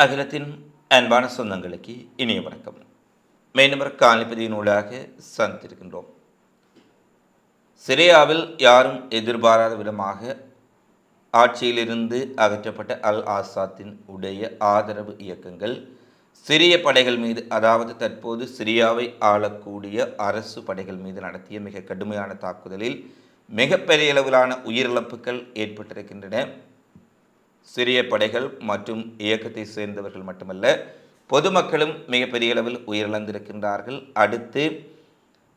அகிலத்தின் அன்பான சொந்தங்களுக்கு இனிய வணக்கம். மீண்டும் காணிப்பதியினூடாக சந்தித்திருக்கின்றோம். சிரியாவில் யாரும் எதிர்பாராத விதமாக ஆட்சியிலிருந்து அகற்றப்பட்ட அல் ஆசாத்தின் உடைய ஆதரவு இயக்கங்கள் சிரிய படைகள் மீது, அதாவது தற்போது சிரியாவை ஆளக்கூடிய அரசு படைகள் மீது நடத்திய மிக கடுமையான தாக்குதலில் மிகப்பெரிய அளவிலான உயிரிழப்புகள் ஏற்பட்டிருக்கின்றன. சிரிய படைகள் மற்றும் இயக்கத்தை சேர்ந்தவர்கள் மட்டுமல்ல, பொதுமக்களும் மிகப்பெரிய அளவில் உயிரிழந்திருக்கின்றார்கள். அடுத்து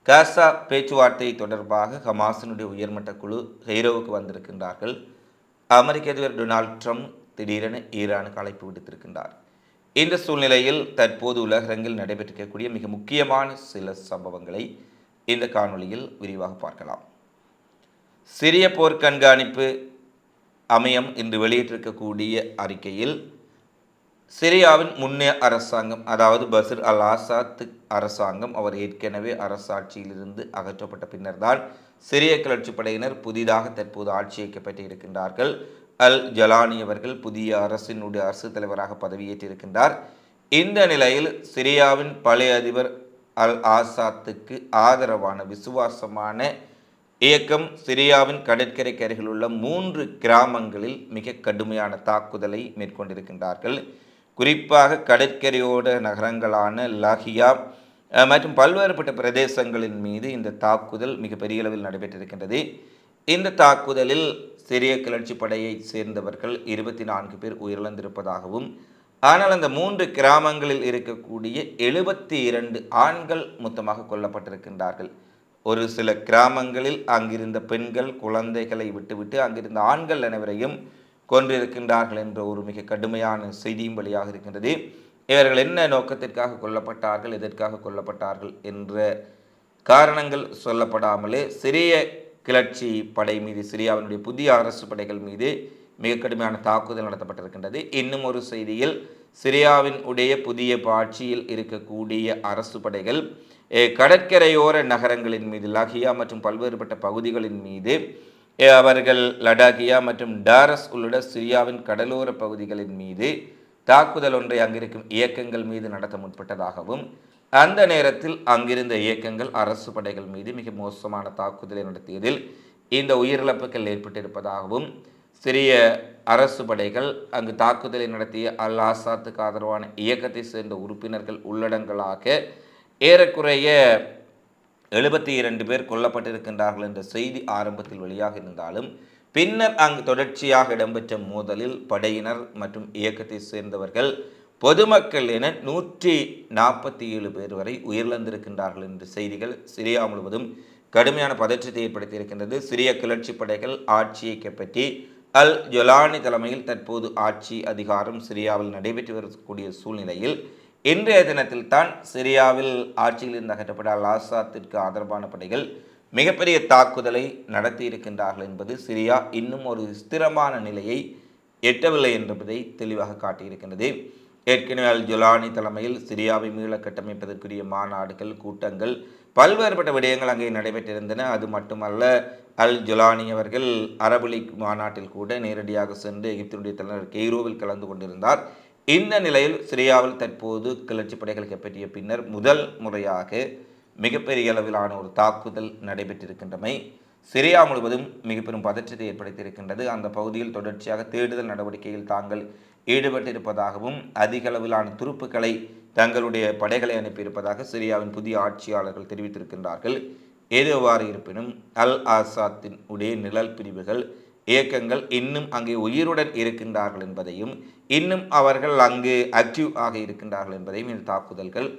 காசா பேச்சுவார்த்தை தொடர்பாக ஹமாஸினுடைய உயர்மட்ட குழு ஹெய்ரோவுக்கு வந்திருக்கின்றார்கள். அமெரிக்க அதிபர் டொனால்ட் ட்ரம்ப் திடீரென ஈரானுக்கு அழைப்பு விடுத்திருக்கின்றார். இந்த சூழ்நிலையில் தற்போது உலகரங்கில் நடைபெற்றிருக்கக்கூடிய மிக முக்கியமான சில சம்பவங்களை இந்த காணொளியில் விரிவாக பார்க்கலாம். சிரிய போர் கண்காணிப்பு அமையம் இன்று வெளியிட்டிருக்கக்கூடிய அறிக்கையில் சிரியாவின் முன்னே அரசாங்கம், அதாவது பஷர் அல் ஆசாத் அரசாங்கம், அவர் ஏற்கனவே அரசாட்சியிலிருந்து அகற்றப்பட்ட பின்னர்தான் சிரிய கிளர்ச்சி படையினர் புதிதாக தற்போது ஆட்சியை கைப்பற்றியிருக்கின்றார்கள். அல் ஜலானி அவர்கள் புதிய அரசினுடைய அரசு தலைவராக பதவியேற்றிருக்கின்றார். இந்த நிலையில் சிரியாவின் பழைய அதிபர் அல் ஆசாத்துக்கு ஆதரவான விசுவாசமான இயக்கம் சிரியாவின் கடற்கரைக்கு அருகில் உள்ள 3 கிராமங்களில் மிக கடுமையான தாக்குதலை மேற்கொண்டிருக்கின்றார்கள். குறிப்பாக கடற்கரையோட நகரங்களான லாகியா மற்றும் பல்வேறுபட்ட பிரதேசங்களின் மீது இந்த தாக்குதல் மிக பெரிய அளவில் நடைபெற்றிருக்கின்றது. இந்த தாக்குதலில் சிரிய கிளர்ச்சி படையை சேர்ந்தவர்கள் 24 பேர் உயிரிழந்திருப்பதாகவும், ஆனால் அந்த 3 கிராமங்களில் இருக்கக்கூடிய 72 ஆண்கள் மொத்தமாக கொல்லப்பட்டிருக்கின்றார்கள். ஒரு சில கிராமங்களில் அங்கிருந்த பெண்கள் குழந்தைகளை விட்டுவிட்டு அங்கிருந்த ஆண்கள் அனைவரையும் கொன்றிருக்கின்றார்கள் என்ற ஒரு மிக கடுமையான செய்தியும் வழியாக இருக்கின்றது. இவர்கள் என்ன நோக்கத்திற்காக கொல்லப்பட்டார்கள், எதற்காக கொல்லப்பட்டார்கள் என்ற காரணங்கள் சொல்லப்படாமலே சிரிய கிளர்ச்சி படை மீது, சிரியாவினுடைய புதிய அரசு படைகள் மீது மிக கடுமையான தாக்குதல் நடத்தப்பட்டிருக்கின்றது. இன்னும் ஒரு செய்தியில் சிரியாவின் உடைய புதிய ஆட்சியில் இருக்கக்கூடிய அரசு படைகள் கடற்கரையோர நகரங்களின் மீது, லகியா மற்றும் பல்வேறுபட்ட பகுதிகளின் மீது அவர்கள் லடாகியா மற்றும் டாரஸ் உள்ளிட்ட சிரியாவின் கடலோர பகுதிகளின் மீது தாக்குதல் ஒன்றை அங்கிருக்கும் இயக்கங்கள் மீது நடத்த முற்பட்டதாகவும், அந்த நேரத்தில் அங்கிருந்த இயக்கங்கள் அரசு படைகள் மீது மிக மோசமான தாக்குதலை நடத்தியதில் இந்த உயிரிழப்புகள் ஏற்பட்டிருப்பதாகவும், சிரிய அரசு படைகள் அங்கு தாக்குதலை நடத்திய அல் ஆசாத்துக்கு ஆதரவான இயக்கத்தை சேர்ந்த உறுப்பினர்கள் உள்ளடங்களாக ஏறக்குறைய 72 பேர் கொல்லப்பட்டிருக்கின்றார்கள் என்ற செய்தி ஆரம்பத்தில் வெளியாக இருந்தாலும், பின்னர் அங்கு தொடர்ச்சியாக இடம்பெற்ற மோதலில் படையினர் மற்றும் இயக்கத்தை சேர்ந்தவர்கள் பொதுமக்கள் என 147 பேர் வரை உயிரிழந்திருக்கின்றார்கள் என்ற செய்திகள் சிரியா முழுவதும் கடுமையான பதற்றத்தை ஏற்படுத்தியிருக்கின்றது. சிரிய கிளர்ச்சி படைகள் ஆட்சியை கைப்பற்றி அல் ஜொலானி தலைமையில் தற்போது ஆட்சி அதிகாரம் சிரியாவில் நடைபெற்று வரக்கூடிய சூழ்நிலையில் இன்றைய தினத்தில் தான் சிரியாவில் ஆட்சியில் இருந்து அகற்றப்பட்ட அல் ஆசாத்திற்கு ஆதரவான படைகள் மிகப்பெரிய தாக்குதலை நடத்தி இருக்கின்றார்கள் என்பது சிரியா இன்னும் ஒரு ஸ்திரமான நிலையை எட்டவில்லை என்பதை தெளிவாக காட்டியிருக்கின்றது. ஏற்கனவே அல் ஜொலானி தலைமையில் சிரியாவை மீள கட்டமைப்பதற்குரிய மாநாடுகள், கூட்டங்கள், பல்வேறுபட்ட விடயங்கள் அங்கே நடைபெற்றிருந்தன. அது மட்டுமல்ல, அல் ஜொலானி அவர்கள் அரபு லீக் மாநாட்டில் கூட நேரடியாக சென்று எகிப்தினுடைய தலைவர் கெய்ரோவில் கலந்து கொண்டிருந்தார். இந்த நிலையில் சிரியாவில் தற்போது கிளர்ச்சி படைகள் கைப்பற்றிய பின்னர் முதல் முறையாக மிகப்பெரிய அளவிலான ஒரு தாக்குதல் நடைபெற்றிருக்கின்றமை சிரியா முழுவதும் மிக பெரும் பதற்றத்தை ஏற்படுத்தியிருக்கின்றது. அந்த பகுதியில் தொடர்ச்சியாக தேடுதல் நடவடிக்கையில் தாங்கள் ஈடுபட்டிருப்பதாகவும், அதிக அளவிலான துருப்புக்களை தங்களுடைய படைகளை அனுப்பியிருப்பதாக சிரியாவின் புதிய ஆட்சியாளர்கள் தெரிவித்திருக்கின்றார்கள். எதுவாறு இருப்பினும் அல் ஆசாத்தின் உடைய நிழல் பிரிவுகள், இயக்கங்கள் இன்னும் அங்கே உயிருடன் இருக்கின்றார்கள் என்பதையும், இன்னும் அவர்கள் அங்கு ஆக்டிவ் ஆக இருக்கின்றார்கள் என்பதையும் இந்த தாக்குதல்கள்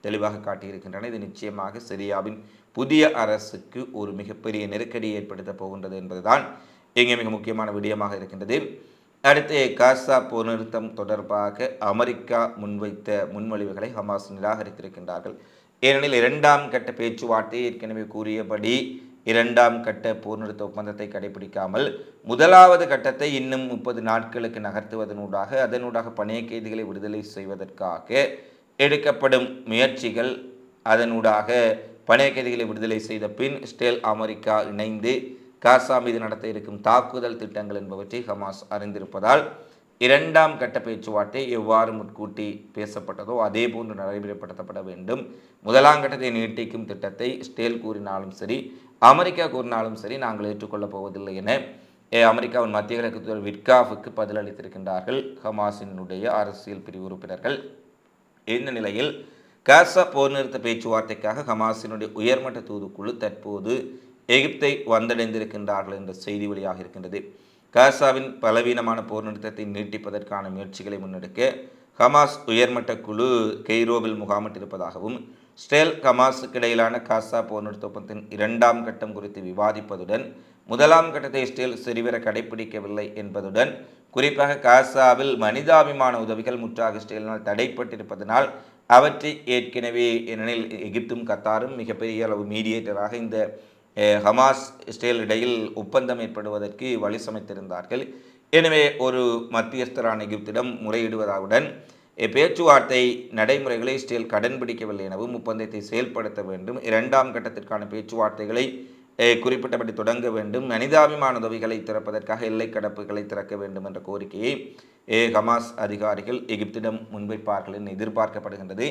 தெளிவாக காட்டியிருக்கின்றன. இது நிச்சயமாக சிரியாவின் புதிய அரசுக்கு ஒரு மிகப்பெரிய நெருக்கடியை ஏற்படுத்தப் போகின்றது என்பதுதான் இங்கே மிக முக்கியமான விடயமாக இருக்கின்றது. அடுத்து காசா போர் நிறுத்தம் தொடர்பாக அமெரிக்கா முன்வைத்த முன்மொழிவுகளை ஹமாஸ் நிராகரித்திருக்கின்றார்கள். ஏனெனில் 2ஆம் கட்ட பேச்சுவார்த்தை ஏற்கனவே கூறியபடி 2ஆம் கட்ட போர் நிறுத்த ஒப்பந்தத்தை கடைபிடிக்காமல் 1வது கட்டத்தை இன்னும் 30 நாட்களுக்கு நகர்த்துவதனூடாக, அதனூடாக பணைய கைதிகளை விடுதலை செய்வதற்காக எடுக்கப்படும் முயற்சிகள், அதனூடாக பணைய கைதிகளை விடுதலை செய்த பின் இஸ்ரேல், அமெரிக்கா இணைந்து காசா மீது நடத்த இருக்கும் தாக்குதல் திட்டங்கள் என்பவற்றை ஹமாஸ் அறிந்திருப்பதால் இரண்டாம் கட்ட பேச்சுவார்த்தை எவ்வாறு முன்கூட்டி பேசப்பட்டதோ அதே போன்று நடைமுறைப்படுத்தப்பட வேண்டும். முதலாம் கட்டத்தை நீட்டிக்கும் திட்டத்தை இஸ்ரேல் கூறினாலும் சரி, அமெரிக்கா கூறினாலும் சரி, நாங்கள் ஏற்றுக்கொள்ளப் போவதில்லை என அமெரிக்காவின் மத்திய கிழக்கு தூதர் விட்காஃபுக்கு பதிலளித்திருக்கின்றார்கள் ஹமாஸினுடைய அரசியல் பிரிவு உறுப்பினர்கள். இந்த நிலையில் காசா போர் நிறுத்த பேச்சுவார்த்தைக்காக ஹமாஸினுடைய உயர்மட்ட தூதுக்குழு தற்போது எகிப்தை வந்தடைந்திருக்கின்றார்கள் என்ற செய்தி வெளியாக இருக்கின்றது. காசாவின் பலவீனமான போர் நிறுத்தத்தை நீட்டிப்பதற்கான முயற்சிகளை முன்னெடுக்க ஹமாஸ் உயர்மட்ட குழு கெய்ரோவில் முகாமிட்டிருப்பதாகவும், இஸ்ரேல் ஹமாஸுக்கு இடையிலான காசா போர் நிறுத்த ஒப்பந்தத்தின் இரண்டாம் கட்டம் குறித்து விவாதிப்பதுடன் முதலாம் கட்டத்தை இஸ்ரேல் சரிவர கடைபிடிக்கவில்லை என்பதுடன் குறிப்பாக காசாவில் மனிதாபிமான உதவிகள் முற்றாக இஸ்ரேலினால் தடைப்பட்டிருப்பதனால் அவற்றை ஏற்கனவே ஏனெனில் எகிப்தும் கத்தாரும் மிகப்பெரிய அளவு மீடியேட்டராக இந்த ஹமாஸ் இஸ்ரேல் இடையில் ஒப்பந்தம் ஏற்படுவதற்கு வழி சமைத்திருந்தார்கள். எனவே ஒரு மத்தியஸ்தரான எகிப்திடம் முறையிடுவதாவுடன் பேச்சுவார்த்தை நடைமுறைகளை இஸ்ரேல் கடன்படிக்கவில்லை எனவும் ஒப்பந்தத்தை செயல்படுத்த வேண்டும், இரண்டாம் கட்டத்திற்கான பேச்சுவார்த்தைகளை குறிப்பிட்டபடி தொடங்க வேண்டும், மனிதாபிமான உதவிகளை திறப்பதற்காக எல்லை கடப்புகளை திறக்க வேண்டும் என்ற கோரிக்கையை ஹமாஸ் அதிகாரிகள் எகிப்திடம் முன்வைப்பார்கள் என எதிர்பார்க்கப்படுகின்றது.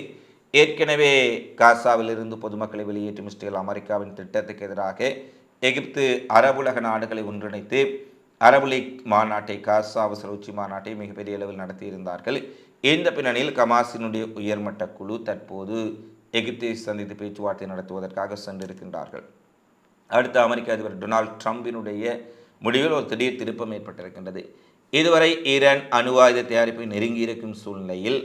ஏற்கனவே காசாவிலிருந்து பொதுமக்களை வெளியேற்றும் இஸ்ரேல் அமெரிக்காவின் திட்டத்துக்கு எதிராக எகிப்து அரபுலக நாடுகளை ஒன்றிணைத்து அரபு லீக் மாநாட்டை, காசா அவசர உச்சி மாநாட்டை மிகப்பெரிய அளவில் நடத்தியிருந்தார்கள். இந்த பின்னணியில் ஹமாஸினுடைய உயர்மட்ட குழு தற்போது எகிப்தை சந்தித்து பேச்சுவார்த்தை நடத்துவதற்காக சென்றிருக்கின்றார்கள். அடுத்த அமெரிக்க அதிபர் டொனால்ட் ட்ரம்பினுடைய முடிவில் ஒரு திடீர் திருப்பம் ஏற்பட்டிருக்கின்றது. இதுவரை ஈரான் அணு ஆயுத தயாரிப்பை நெருங்கியிருக்கும் சூழ்நிலையில்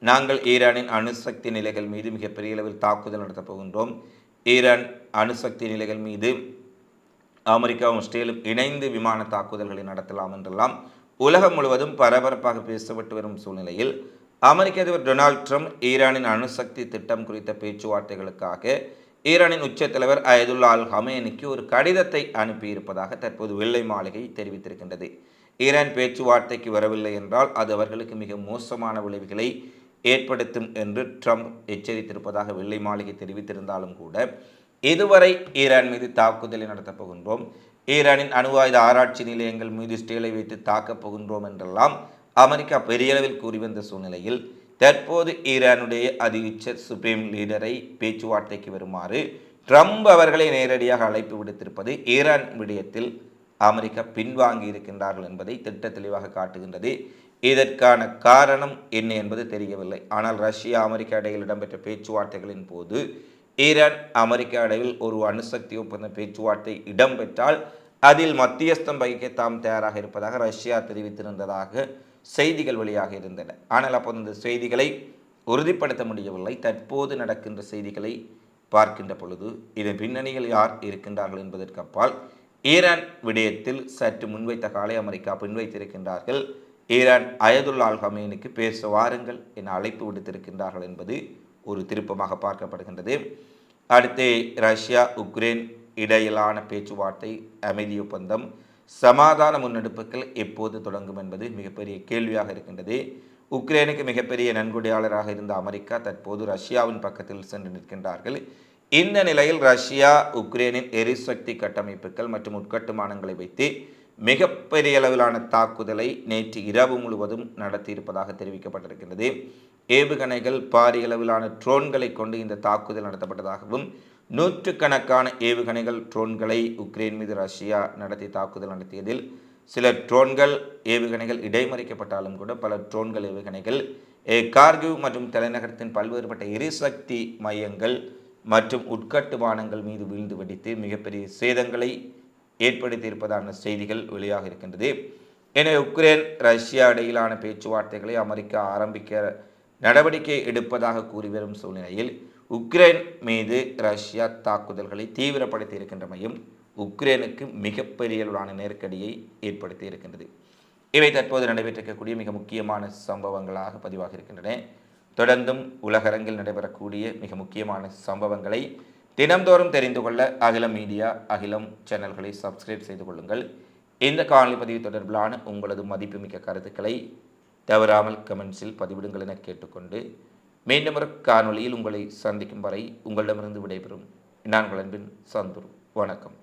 நாங்கள் ஈரானின் அணுசக்தி நிலைகள் மீது மிகப்பெரிய அளவில் தாக்குதல் நடத்தப் போகின்றோம், ஈரான் அணுசக்தி நிலைகள் மீது அமெரிக்காவும் இஸ்ரேலும் இணைந்து விமான தாக்குதல்களை நடத்தலாம் என்றெல்லாம் உலகம் முழுவதும் பரபரப்பாக பேசப்பட்டு வரும் சூழ்நிலையில் அமெரிக்க அதிபர் டொனால்ட் ட்ரம்ப் ஈரானின் அணுசக்தி திட்டம் குறித்த பேச்சுவார்த்தைகளுக்காக ஈரானின் உச்ச தலைவர் அயதுல்லா அல் ஹமேனிக்கு ஒரு கடிதத்தை அனுப்பியிருப்பதாக தற்போது வெள்ளை மாளிகை தெரிவித்திருக்கின்றது. ஈரான் பேச்சுவார்த்தைக்கு வரவில்லை என்றால் அது அவர்களுக்கு மிக மோசமான விளைவுகளை ஏற்படுத்தும் என்று ட்ரம்ப் எச்சரித்திருப்பதாக வெள்ளை மாளிகை தெரிவித்திருந்தாலும் கூட இதுவரை ஈரான் மீது தாக்குதலை நடத்தப் போகின்றோம், ஈரானின் அணு ஆயுத ஆராய்ச்சி நிலையங்கள் மீது இஸ்ரேலை வைத்து தாக்கப் போகின்றோம் என்றெல்லாம் அமெரிக்கா பெரிய அளவில் கூறி வந்த சூழ்நிலையில் தற்போது ஈரானுடைய அதிஉச்ச சுப்ரீம் லீடரை பேச்சுவார்த்தைக்கு வருமாறு ட்ரம்ப் அவர்களை நேரடியாக அழைப்பு விடுத்திருப்பது ஈரான் விடயத்தில் அமெரிக்கா பின்வாங்கி இருக்கின்றார்கள் என்பதை திட்ட தெளிவாக காட்டுகின்றது. இதற்கான காரணம் என்ன என்பது தெரியவில்லை. ஆனால் ரஷ்யா அமெரிக்கா இடையில் இடம்பெற்ற பேச்சுவார்த்தைகளின் போது ஈரான் அமெரிக்கா இடையில் ஒரு அணுசக்தி ஒப்பந்த பேச்சுவார்த்தை இடம்பெற்றால் அதில் மத்தியஸ்தம் வகிக்க தாம் தயாராக இருப்பதாக ரஷ்யா தெரிவித்திருந்ததாக செய்திகள் வெளியாக இருந்தன. ஆனால் அப்போது இந்த செய்திகளை உறுதிப்படுத்த முடியவில்லை. தற்போது நடக்கின்ற செய்திகளை பார்க்கின்ற பொழுது இதன் பின்னணியில் யார் இருக்கின்றார்கள் என்பதற்கு அப்பால் ஈரான் விடயத்தில் சற்று முன்வைத்த காலை அமெரிக்கா பின்வைத்திருக்கின்றார்கள். ஈரான் அயதுல்லா அல் ஹமேனிக்கு பேச வாருங்கள் என அழைப்பு விடுத்திருக்கின்றார்கள் என்பது ஒரு திருப்பமாக பார்க்கப்படுகின்றது. அடுத்து ரஷ்யா உக்ரைன் இடையிலான பேச்சுவார்த்தை, அமைதி ஒப்பந்தம், சமாதான முன்னெடுப்புகள் எப்போது தொடங்கும் என்பது மிகப்பெரிய கேள்வியாக இருக்கின்றது. உக்ரைனுக்கு மிகப்பெரிய நன்கொடையாளராக இருந்த அமெரிக்கா தற்போது ரஷ்யாவின் பக்கத்தில் சென்று நிற்கின்றார்கள். இந்த நிலையில் ரஷ்யா உக்ரைனின் எரிசக்தி கட்டமைப்புகள் மற்றும் உட்கட்டுமானங்களை வைத்து மிகப்பெரிய அளவிலான தாக்குதலை நேற்று இரவு முழுவதும் நடத்தியிருப்பதாக தெரிவிக்கப்பட்டிருக்கின்றது. ஏவுகணைகள், பாரிய அளவிலான ட்ரோன்களை கொண்டு இந்த தாக்குதல் நடத்தப்பட்டதாகவும், நூற்றுக்கணக்கான ஏவுகணைகள், ட்ரோன்களை உக்ரைன் மீது ரஷ்யா நடத்தி தாக்குதல் நடத்தியதில் சில ட்ரோன்கள், ஏவுகணைகள் இடைமறிக்கப்பட்டாலும் கூட பல ட்ரோன்கள், ஏவுகணைகள் கார்கிவ் மற்றும் தலைநகரத்தின் பல்வேறுபட்ட எரிசக்தி மையங்கள் மற்றும் உட்கட்டுமானங்கள் மீது வீழ்ந்து வெடித்து மிகப்பெரிய சேதங்களை ஏற்படுத்தியிருப்பதான செய்திகள் வெளியாக இருக்கின்றது. எனவே உக்ரைன் ரஷ்யா இடையிலான பேச்சுவார்த்தைகளை அமெரிக்கா ஆரம்பிக்க நடவடிக்கை எடுப்பதாக கூறி வரும் சூழ்நிலையில் உக்ரைன் மீது ரஷ்யா தாக்குதல்களை தீவிரப்படுத்தி இருக்கின்றமையும் உக்ரைனுக்கு மிகப்பெரிய அளவிலான நெருக்கடியை ஏற்படுத்தி இருக்கின்றது. இவை தற்போது நடைபெற்றிருக்கக்கூடிய மிக முக்கியமான சம்பவங்களாக பதிவாக இருக்கின்றன. தொடர்ந்தும் உலகரங்கில் நடைபெறக்கூடிய மிக முக்கியமான சம்பவங்களை தினம்தோறும் தெரிந்து கொள்ள அகிலம் மீடியா, அகிலம் சேனல்களை சப்ஸ்கிரைப் செய்து கொள்ளுங்கள். இந்த காணொலி பதிவு தொடர்பிலான உங்களது மதிப்புமிக்க கருத்துக்களை தவறாமல் கமெண்ட்ஸில் பதிவிடுங்கள் என கேட்டுக்கொண்டு மீண்டும் ஒரு காணொலியில் உங்களை சந்திக்கும் வரை உங்களிடமிருந்து விடைபெறும் நான் உங்கள் அன்பின் சந்துரு. வணக்கம்.